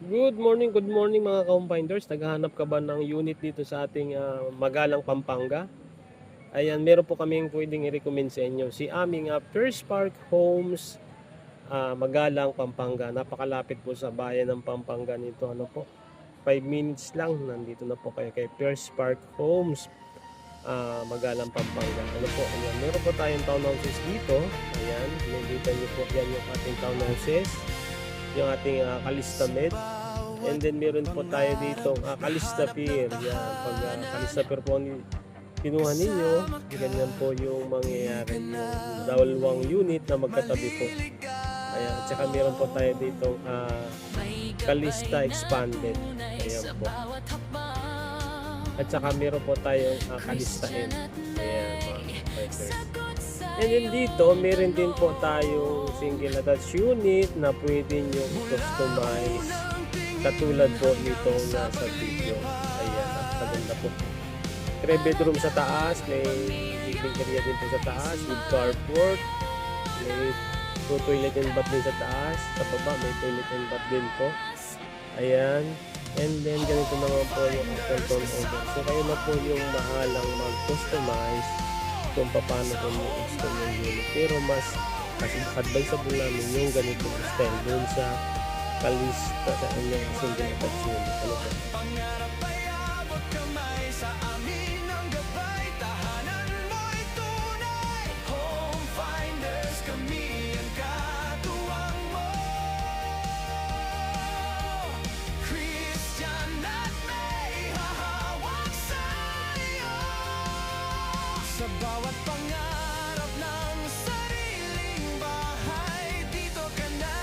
Good morning mga ka-home Naghahanap ka ba ng unit dito sa ating Magalang, Pampanga? Ayan, meron po kaming pwedeng i-recommend sa inyo. Si aming First Park Homes, Magalang, Pampanga. Napakalapit po sa bayan ng Pampanga nito. Ano po? 5 minutes lang. Nandito na po kayo kay First Park Homes, Magalang, Pampanga. Ano po? Ayan, meron po tayong townhouses dito. Ayan, nakikita niyo po yan yung ating townhouses. Yung ating Calista Med. And then meron po tayo dito Calista Pier. Yan, pag Calista Pier po kinuha ninyo, ganyan po yung mangyayari, yung dalawang unit na magkatabi po. Ayan, at saka meron po tayo dito Calista Expanded. Ayan po. At saka meron po tayong Calista N. Ayan, mga fighters. And then dito, meron din po tayong single attached unit na pwede nyo customize katulad po nitong nasa video. Ayan, napaganda po. 3 bedroom sa taas, may living area din po sa taas with carport. May 2 toilet and bath din sa taas. Sa baba, may toilet and bath din po. Ayan. And then, ganito naman po yung after turnover. So, kayo na po yung mahalang mag-customize kung paano po mag-install yung unit. Pero mas advisable namin yung ganitong style dun sa Calista sa inyong single attached unit. Ano po? Sa bawat pangarap ng sariling bahay, dito ka na,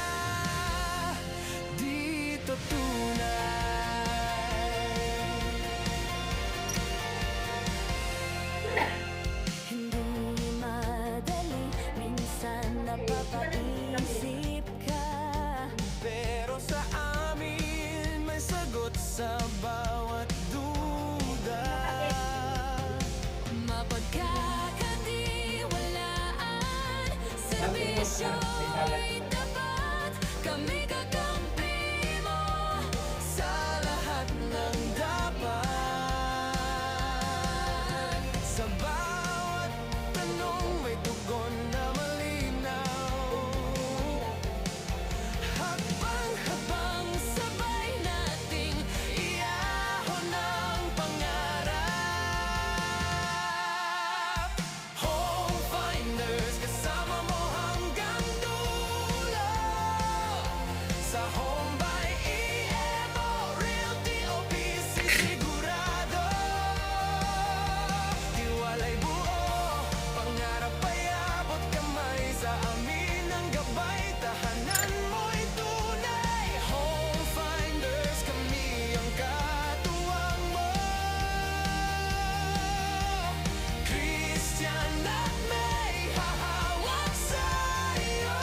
dito tunay. Hindi madali, minsan napapaisip ka, pero sa amin may sagot sa bawat duda. Mapagkakatiwalaan, serbisyo'y tapat, kami kakampi mo sa lahat ng dapat. Sa bawat tanong may tugon na malinaw, habang sabay nating iahon ang pangarap. Home Finders, kasama mo hanggang dulo. Sa Home by EMO Realty OPC, sigurado tiwalay buo, pangarap ay abot kamay, sa amin ang gabay, tahanan mo'y tunay. Home Finders, kami ang katuwang mo. Christian at may hahawak sa'yo,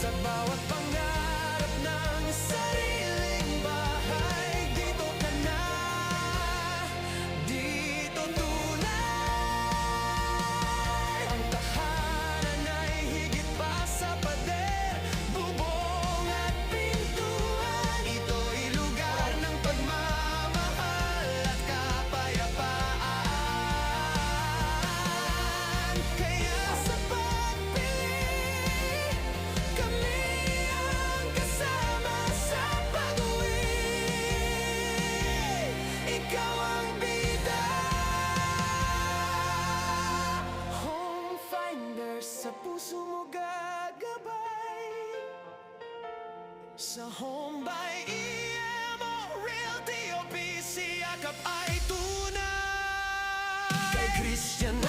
sa bawat pangarap ng sariling bahay, dito ka na, dito tunay. Ang tahanan ay higit pa sa pader, bubong at pintuan. Ito'y lugar ng pagmamahal at kapayapaan. Kaya sa pagpili, kami ang kasama sa pag-uwi. Ikaw ang bida. Home Finders, sa puso mo gagabay. Sa Home by EMO Realty OPC, yakap ay tunay. Kay Christian